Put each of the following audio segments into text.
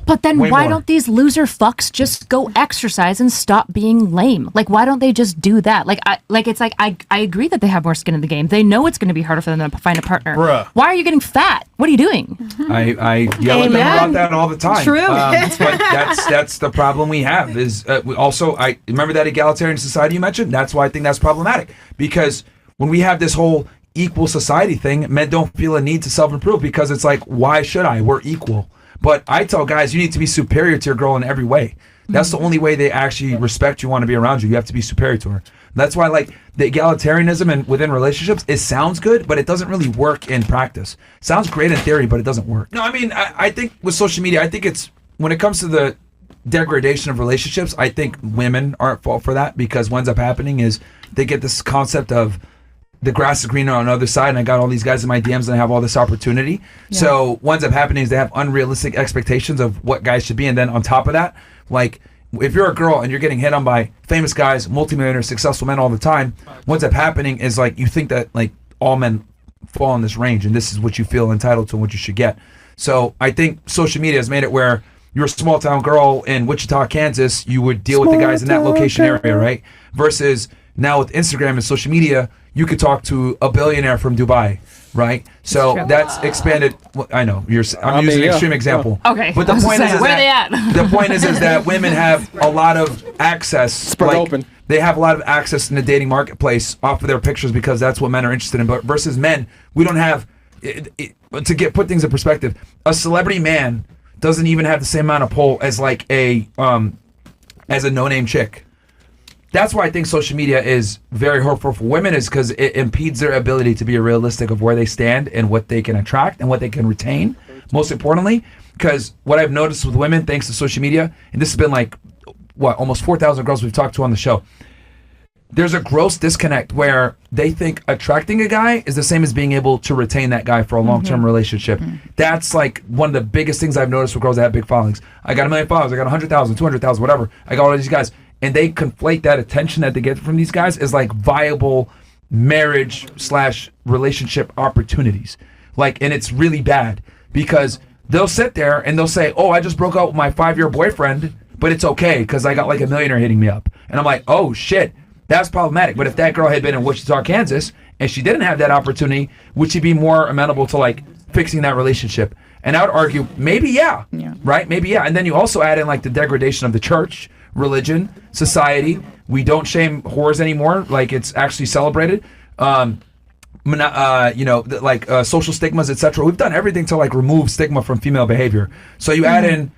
But then why don't these loser fucks just go exercise and stop being lame? Like, why don't they just do that? I agree that they have more skin in the game. They know it's going to be harder for them to find a partner. Bruh. Why are you getting fat? What are you doing? I yell at them about that all the time. True. But that's the problem we have is I remember that egalitarian society you mentioned. That's why I think that's problematic, because when we have this whole equal society thing, men don't feel a need to self-improve because it's like, why should I? We're equal. But I tell guys, you need to be superior to your girl in every way. That's the only way they actually respect you, want to be around you. You have to be superior to her. That's why, like, the egalitarianism and within relationships, it sounds good, but it doesn't really work in practice. Sounds great in theory, but it doesn't work. No, I mean, I think with social media, I think it's, when it comes to the degradation of relationships, I think women are at fault for that, because what ends up happening is they get this concept of the grass is greener on the other side, and I got all these guys in my DMs and I have all this opportunity. Yeah. So what ends up happening is they have unrealistic expectations of what guys should be, and then on top of that, like, if you're a girl and you're getting hit on by famous guys, multimillionaires, successful men all the time, what ends up happening is, like, you think that, like, all men fall in this range and this is what you feel entitled to and what you should get. So I think social media has made it where you're a small town girl in Wichita, Kansas, you would deal with the guys in that location area, right? Versus now with Instagram and social media, you could talk to a billionaire from Dubai, right? So that's expanded. Well, I know I'm using an extreme example. Okay, but the point is where are they at? The point is that women have a lot of access. Spread open. They have a lot of access in the dating marketplace off of their pictures because that's what men are interested in. But versus men, we don't have put things in perspective. A celebrity man doesn't even have the same amount of pull as like a no-name chick. That's why I think social media is very hurtful for women, is because it impedes their ability to be realistic of where they stand and what they can attract and what they can retain. Most importantly, because what I've noticed with women, thanks to social media, and this has been like, almost 4,000 girls we've talked to on the show, there's a gross disconnect where they think attracting a guy is the same as being able to retain that guy for a long-term relationship. That's like one of the biggest things I've noticed with girls that have big followings. I got 1 million followers, I got 100,000, 200,000, whatever. I got all these guys. And they conflate that attention that they get from these guys as like viable marriage/relationship opportunities. Like, and it's really bad because they'll sit there and they'll say, oh, I just broke up with my 5-year boyfriend, but it's okay because I got like a millionaire hitting me up. And I'm like, oh shit, that's problematic. But if that girl had been in Wichita, Kansas, and she didn't have that opportunity, would she be more amenable to like fixing that relationship? And I would argue, maybe yeah. Right? Maybe yeah. And then you also add in like the degradation of the church, religion, society. We don't shame whores anymore. Like, it's actually celebrated. Social stigmas, etc. We've done everything to like remove stigma from female behavior. So you add in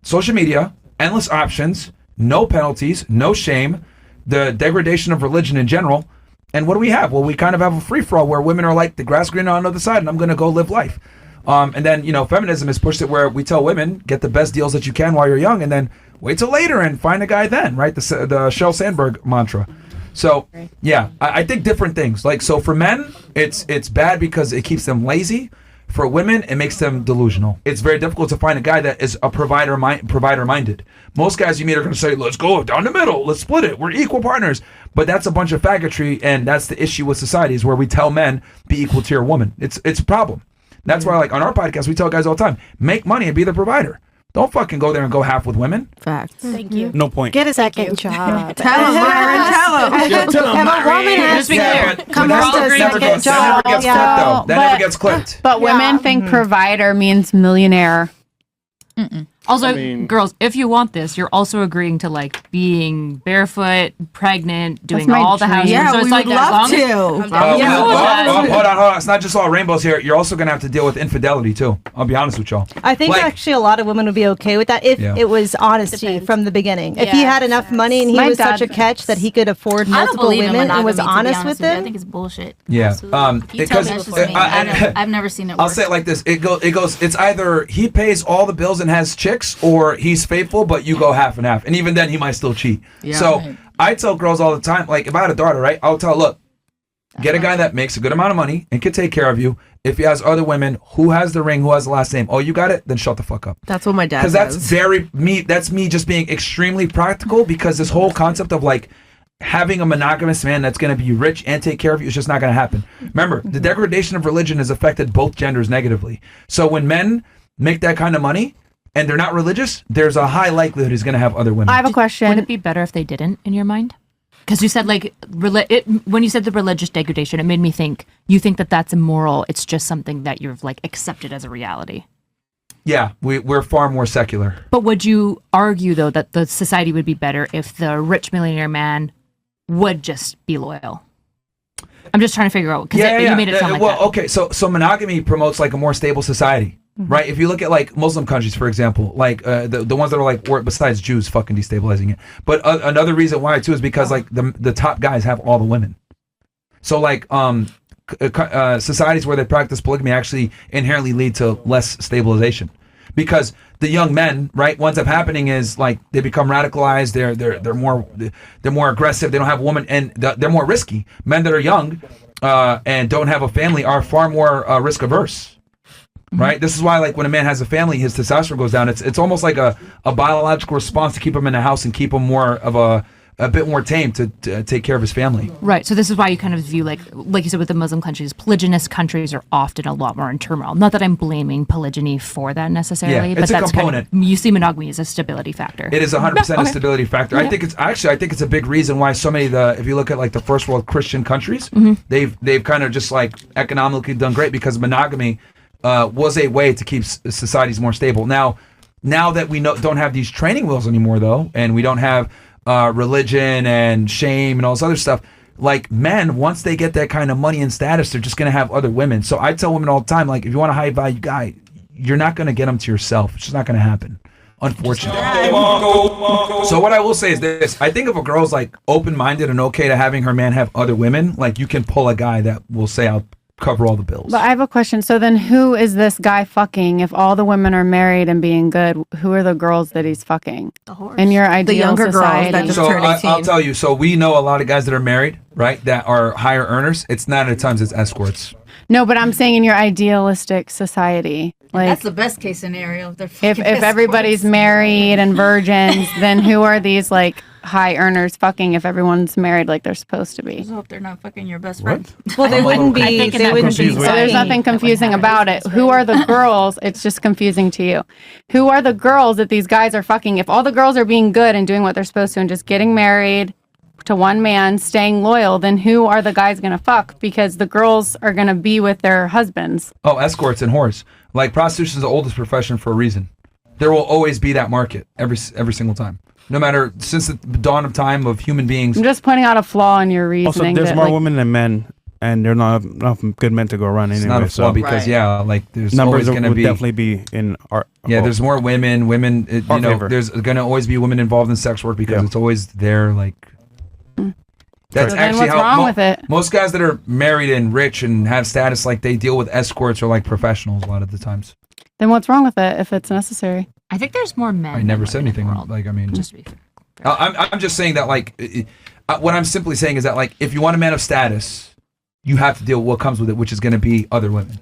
social media, endless options, no penalties, no shame, the degradation of religion in general. And what do we have? Well, we kind of have a free-for-all where women are like, the grass greener on the other side, and I'm going to go live life. And then, feminism has pushed it where we tell women, get the best deals that you can while you're young, and then wait till later and find a guy then, right? The Sheryl Sandberg mantra. So, yeah, I think different things. Like, so for men, it's bad because it keeps them lazy. For women, it makes them delusional. It's very difficult to find a guy that is a provider-minded. Most guys you meet are going to say, let's go down the middle, let's split it, we're equal partners. But that's a bunch of faggotry, and that's the issue with society, is where we tell men, be equal to your woman. It's a problem. That's why, like, on our podcast, we tell guys all the time, make money and be the provider. Don't fucking go there and go half with women. Facts. Thank you. No point. Get a second job. Tell him, Myron. Tell him. If a woman has to come home to a second job, that never gets clipped, though. That never gets clipped. But women think provider means millionaire. Also, girls, if you want this, you're also agreeing to like being barefoot, pregnant, doing all the house. Yeah, so it's we like would that. love to. Hold on. It's not just all rainbows here. You're also going to have to deal with infidelity, too. I'll be honest with y'all. I think actually a lot of women would be okay with that if it was honesty from the beginning. If he had enough money and he was such a catch that he could afford multiple women and was honest with them. I think it's bullshit. Yeah. Because I've never seen it work. I'll say it like this. It goes, it's either he pays all the bills and has chicks, or he's faithful, but you go half and half. And even then, he might still cheat. Yeah, so I tell girls all the time, like, if I had a daughter, right, I'll tell her, look, get a guy that makes a good amount of money and can take care of you. If he has other women, who has the ring, who has the last name? Oh, you got it? Then shut the fuck up. That's what my dad says. Because that's me just being extremely practical, because this whole concept of, like, having a monogamous man that's going to be rich and take care of you is just not going to happen. Remember, the degradation of religion has affected both genders negatively. So when men make that kind of money, and they're not religious, there's a high likelihood he's going to have other women. I have a question. Would it be better if they didn't, in your mind? Because you said like when you said the religious degradation, it made me think you think that that's immoral. It's just something that you've like accepted as a reality. Yeah, we're far more secular. But would you argue though that the society would be better if the rich millionaire man would just be loyal? I'm just trying to figure out because you made it sound like that. Okay, so monogamy promotes like a more stable society. Right, if you look at like Muslim countries, for example, like the ones that are like, or besides Jews fucking destabilizing it, but another reason why too is because like the top guys have all the women. So like societies where they practice polygamy actually inherently lead to less stabilization, because the young men, right, what ends up happening is like they become radicalized. They're more aggressive. They don't have a woman, and they're more risky. Men that are young and don't have a family are far more risk averse. Right. This is why, like, when a man has a family, his testosterone goes down. It's almost like a biological response to keep him in the house and keep him more of a bit more tame to take care of his family. Right. So this is why you kind of view like you said with the Muslim countries, polygynous countries are often a lot more in turmoil. Not that I'm blaming polygyny for that necessarily, but that's component. Kind of, you see monogamy as a stability factor. It is 100% a stability factor. Yeah. I think it's a big reason why so many if you look at like the first world Christian countries, they've kind of just like economically done great because monogamy was a way to keep societies more stable. Now that we don't have these training wheels anymore, though, and we don't have religion and shame and all this other stuff, like men, once they get that kind of money and status, they're just going to have other women. So I tell women all the time, like, if you want a high value guy, you're not going to get him to yourself. It's just not going to happen, unfortunately. So what I will say is this. I think if a girl's like open-minded and okay to having her man have other women, like, you can pull a guy that will say, I'll cover all the bills. But I have a question. So then who is this guy fucking? If all the women are married and being good, who are the girls that he's fucking? The horse. In your ideal the younger society. girls that just so turned 18. I'll tell you. So we know a lot of guys that are married, right, that are higher earners. It's not at times it's escorts. No, but I'm saying in your idealistic society. Like, that's the best case scenario. If everybody's married and virgins, then who are these like high earners fucking if everyone's married like they're supposed to be? I just hope they're not fucking your best friend. Well, they wouldn't be. They wouldn't be. So there's nothing confusing about it. Who are the girls? It's just confusing to you. Who are the girls that these guys are fucking? If all the girls are being good and doing what they're supposed to and just getting married to one man, staying loyal, then who are the guys going to fuck? Because the girls are going to be with their husbands. Oh, escorts and whores. Like, prostitution is the oldest profession for a reason. There will always be that market every single time. No matter, since the dawn of time of human beings. I'm just pointing out a flaw in your reasoning. Also, there's more women than men, and there are not enough good men to go around anyway. It's not a flaw because, like, there's numbers always going to be. Definitely be in our. Yeah, there's more women. There's going to always be women involved in sex work because it's always there, like. That's so actually what's wrong with it? Most guys that are married and rich and have status, like, they deal with escorts or like professionals a lot of the times. Then what's wrong with it if it's necessary? I think there's more men. I never said anything. Like, I mean, just to be fair. I'm just saying that, like, what I'm simply saying is that, like, if you want a man of status, you have to deal with what comes with it, which is going to be other women.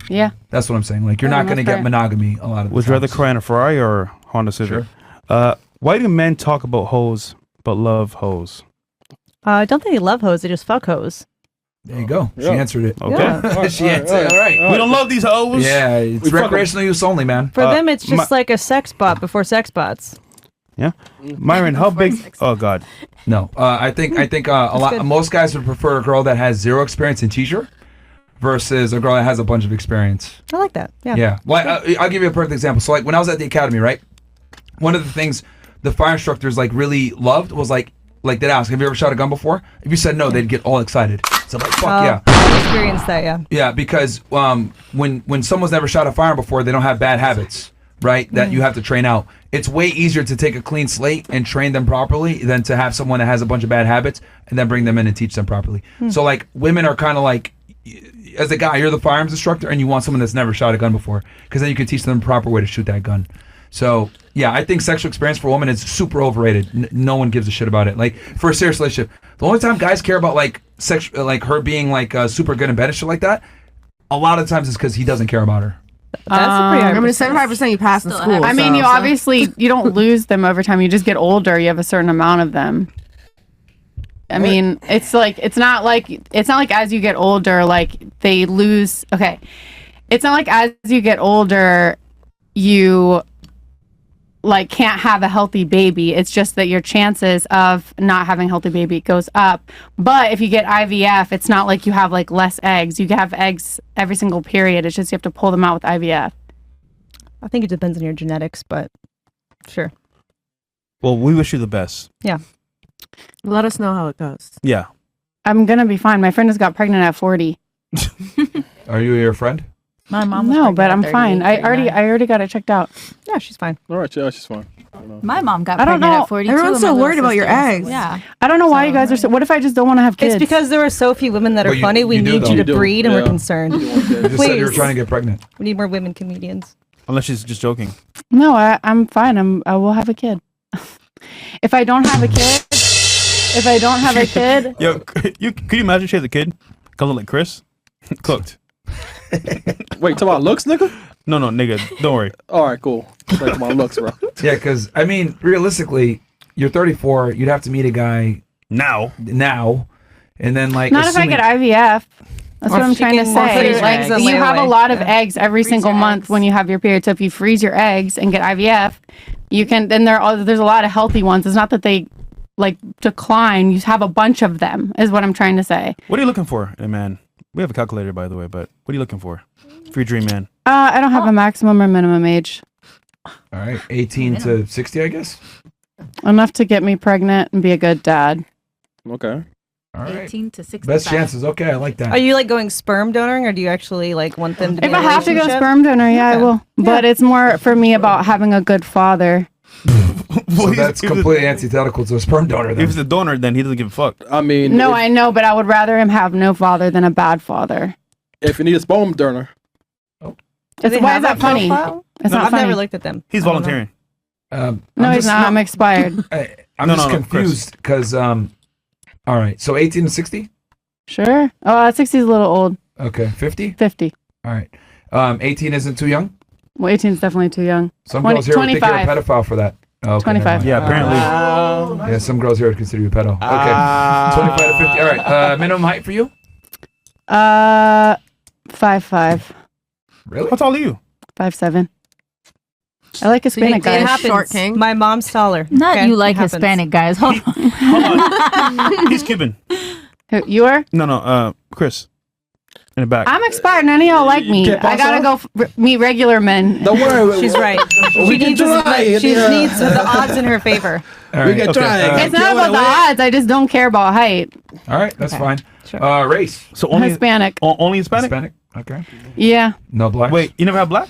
Yeah, that's what I'm saying. Like, you're not going to get monogamy a lot of the Would you rather cry in a Ferrari or Honda Civic? Sure. Why do men talk about hoes but love hoes? I don't think they love hoes. They just fuck hoes. There you go. She answered it. Okay. Yeah. She answered. All right. We don't love these hoes. Yeah, it's recreational use only, man. For them, it's just like a sex bot before sex bots. Yeah, Myron, how big? Oh God, no. I think a lot. Most guys would prefer a girl that has zero experience in teacher versus a girl that has a bunch of experience. I like that. Yeah. Yeah. Well, I'll give you a perfect example. So, like, when I was at the academy, right? One of the things the fire instructors like really loved was like they'd ask, "Have you ever shot a gun before?" If you said no, they'd get all excited. So like, fuck yeah. I experienced that, yeah. Yeah, because when someone's never shot a firearm before, they don't have bad habits, right? That you have to train out. It's way easier to take a clean slate and train them properly than to have someone that has a bunch of bad habits and then bring them in and teach them properly. So like, women are kind of like, as a guy, you're the firearms instructor and you want someone that's never shot a gun before because then you can teach them the proper way to shoot that gun. So yeah, I think sexual experience for women is super overrated. No one gives a shit about it. Like, for a serious relationship, the only time guys care about like like her being like super good in bed and shit like that, a lot of times is because he doesn't care about her. That's a pretty high. I mean, 75% you pass in school. I mean, you obviously you don't lose them over time. You just get older. You have a certain amount of them. I mean, it's not like as you get older, like they lose. Okay, it's not like as you get older, you like can't have a healthy baby. It's just that your chances of not having a healthy baby goes up. But if you get IVF, it's not like you have like less eggs. You can have eggs every single period. It's just you have to pull them out with IVF. I think it depends on your genetics, but sure. Well, we wish you the best. Yeah. Let us know how it goes. Yeah. I'm gonna be fine. My friend has got pregnant at 40. Are you your friend? My mom. No, but I'm fine. I already got it checked out. Yeah, she's fine. All right, yeah, she's fine. My mom got I don't pregnant know. at 42. Everyone's so worried about your eggs. Yeah. I don't know why you guys are so. What if I just don't want to have kids? It's because there are so few women that are Well, funny. We you do, need though. you You to do. breed, and Yeah. we're concerned. You just said you were Please. trying to get pregnant. We need more women comedians. Unless she's just joking. No, I'm fine. I will have a kid. If I don't have a kid, Yo, could you imagine she has a kid? Color like Chris? Cooked. Wait, talk about looks, nigga? No, nigga. Don't worry. All right, cool. Talk about looks, bro. Yeah, because I mean, realistically, you're 34. You'd have to meet a guy Now. and then like. not if I get IVF. That's what I'm trying to freeze say. your Like eggs and you lay have a away. lot of eggs every single month when you have your period. So if you freeze your eggs and get IVF, you can. Then there's a lot of healthy ones. It's not that they like decline. You have a bunch of them. Is what I'm trying to say. What are you looking for in a man? We have a calculator, by the way, but what are you looking for your dream man? I don't have a maximum or minimum age. All right, 18 to 60, I guess. Enough to get me pregnant and be a good dad. Okay. All right. 18 to 65. Best chances. Okay, I like that. Are you like going sperm donoring, or do you actually like want them to? If be I in a have to go relationship? sperm donor, yeah, I will. But it's more for me about having a good father. So that's completely antithetical to a sperm donor. Then. If he's a donor, then he doesn't give a fuck. I mean, No, I know, but I would rather him have no father than a bad father. if you need a sperm donor, It's, they why have is that that funny? profile? It's No, not I've funny. never looked at them. He's I don't know. volunteering. I'm No, he's just not. I'm expired. I'm No, just no, confused because all right, so 18 to 60. Sure. Oh, 60 is a little old. Okay, 50. 50. All right, 18 isn't too young. Well, 18 is definitely too young. Some girls here would think you're a 25. pedophile for that. Oh, okay, 25. Yeah, apparently. Yeah, some girls here would consider you a pedo. Okay, 25 to 50. All right, minimum height for you? 5'5", Really? How tall are you? 5'7". I like Hispanic It guys. happens. Short king. My mom's taller. Not okay? you like It happens. Hispanic guys. Hold on. Hold on. He's Cuban. Who, you are? No, Chris. In the back. I'm expired. None of y'all like me. Get I gotta go meet regular men. don't worry. She's right. We can try. She needs the odds in her favor. All We right. can try. It's not about the odds. I just don't care about height. All right, that's fine. Sure. Race. So only Hispanic. Only Hispanic? Hispanic. Okay. Yeah. No black. Wait, you never had black?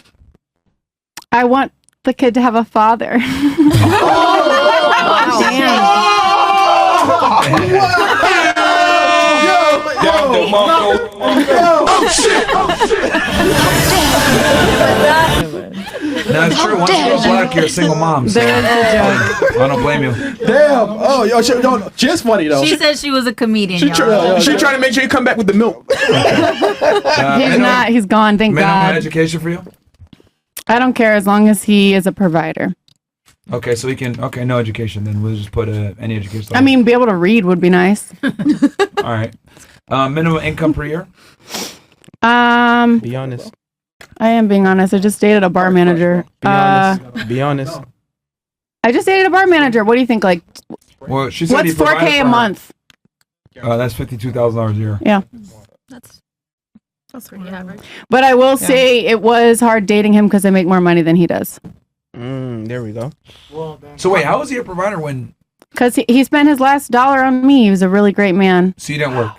I want the kid to have a father. No, it's true. Once you go black, you're a single mom. So I don't blame you. Damn. Oh, yo, she's funny though. She said she was a comedian. She y'all. trying to make sure you come back with the milk. He's not. He's gone. Thank Minimum God. education for you? I don't care as long as he is a provider. Okay, so we can. Okay, no education. Then we'll just put any education. I mean, be able to read would be nice. all right. Minimum income per year. Be honest. I am being honest. I just dated a bar manager. Be honest. Be honest. I just dated a bar manager. What do you think? Like, Well, she said what's he provided $4K a for her. month? That's $52,000 a year. Yeah. That's pretty average. But I will say it was hard dating him because I make more money than he does. There we go. So wait, how was he a provider when? Because he spent his last dollar on me. He was a really great man. So you didn't work.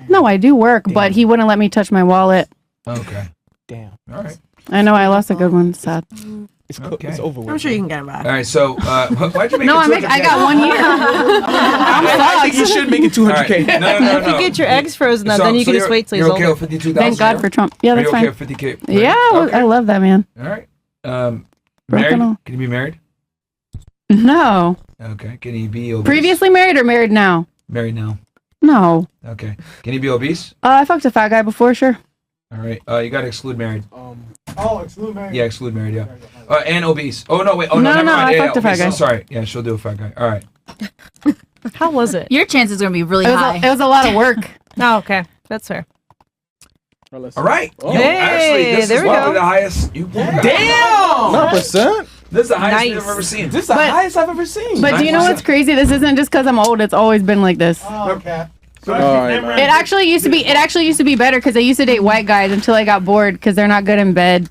No, I do work, but he wouldn't let me touch my wallet. Okay. Damn. All right. I know I lost a good one. Sad. It's Okay. it's over with. I'm sure you can get it back. All right. So why'd you make No, it I got 1 year. I think you should make it 200K. Right. No. If you get your eggs frozen up, then you can just wait till he's You're okay older. with 52,000. Thank God for Trump. Yeah, Are that's you okay fine. with 50K? Yeah, Okay. I love that man. All right. Broken Married? all. Can you be married? No. Okay. Can he be obese? Previously married or married now? Married now. No. Okay. Can he be obese? I fucked a fat guy before, sure. All right. You got to exclude married. Exclude married. Yeah, exclude married. Yeah. And obese. Oh no, wait. Oh No, no, never no, mind. I Yeah, fucked a fat obese. guy. Oh, sorry. Yeah, she'll do a fat guy. All right. How was it? Your chances are gonna be really It was, high. it was a lot of work. Oh, okay. That's fair. All right. Oh. You, Hey, actually, this there is we probably go. the highest you. Damn. 9%. This is the highest we've ever seen. This is the highest I've ever seen. But do you know what's crazy? This isn't just because I'm old. It's always been like this. Okay. It actually used to be. It actually used to be better because I used to date white guys until I got bored because they're not good in bed.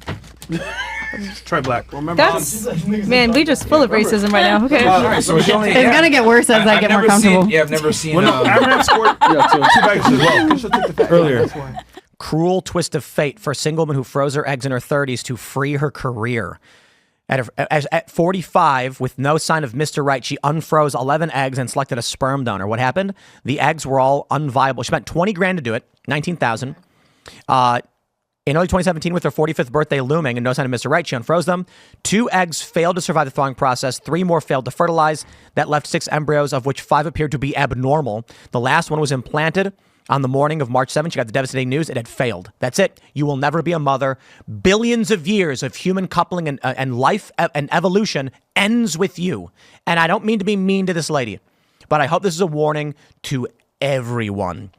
Try black. That's man, we just full of racism right now. Okay. All right, so it's gonna get worse as I get more comfortable. I've never seen. Amaranth scored 2 bags as well. Earlier. Cruel twist of fate for a single woman who froze her eggs in her 30s to free her career. At 45, with no sign of Mr. Right, she unfroze 11 eggs and selected a sperm donor. What happened? The eggs were all unviable. She spent 20 grand to do it, 19,000. In early 2017, with her 45th birthday looming and no sign of Mr. Right, she unfroze them. 2 eggs failed to survive the thawing process. 3 more failed to fertilize. That left 6 embryos, of which 5 appeared to be abnormal. The last one was implanted on the morning of March 7th. She got the devastating news. It had failed. That's it. You will never be a mother. Billions of years of human coupling and life and evolution ends with you. And I don't mean to be mean to this lady, but I hope this is a warning to everyone.